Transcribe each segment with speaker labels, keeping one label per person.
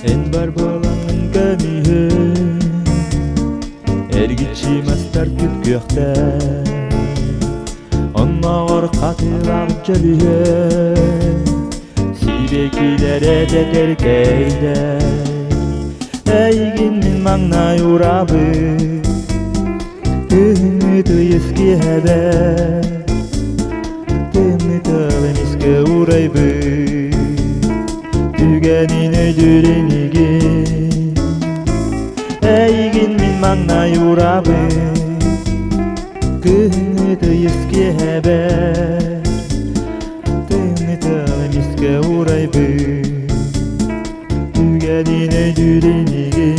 Speaker 1: En бар болаңын көмүйі Әргітші мастар күткөқті Оннағыр қатылақ жөліе Сибекілер әдетер кейді Әйгін мен маңнай урабы Үміті ескі әбі Үміті әмескі урайбы Түгәнін өйдіренеге Әйгін мен маңнай урабы Үміті ескі әбі Үміті әмескі урайбы Түгәнін өйдіренеге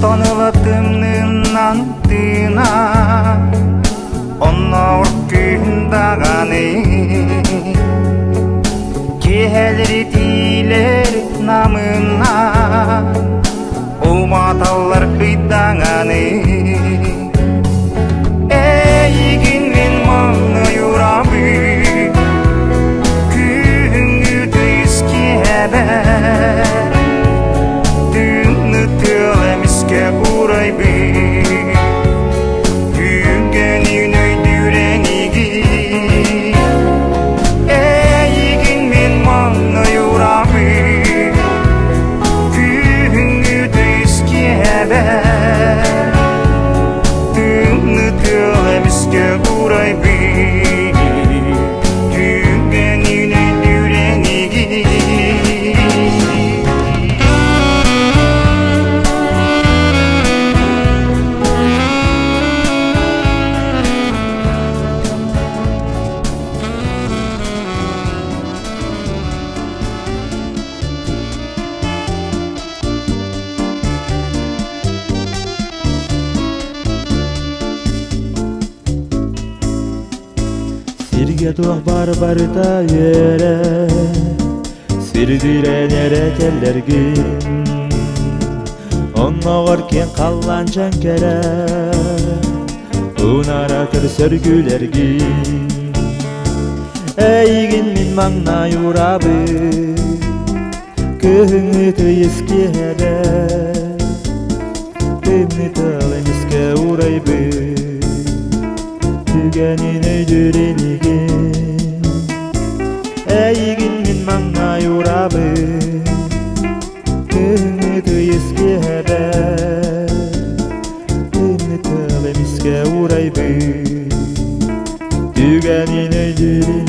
Speaker 2: Tanıladığımdan dina Ona orkundağını Gelir diler namına Umatallar kıydağını Eyginin mağına yurabı Küngüdü iski haber Uraybi Түгәнін өйдүренеги Әйгін мен маңнай урабы Күнгүді ескі әбәр Түңні төлеміске урайби Түгәнін өйдүренеги
Speaker 1: Сирге туақ бар та ере Сирдирен еретелерген Оннағыр кен қалан жанкері Унаратыр сөргілерген Әйгін мен маңнай урабы Күңіті ескі әді Күңіті емескі урайбы Түгәнін өйдүренеге Әйгін мен маңнай урабы Күңіті ескі әбәр Күңіті емескі урайбы Түгәнін өйдүренеге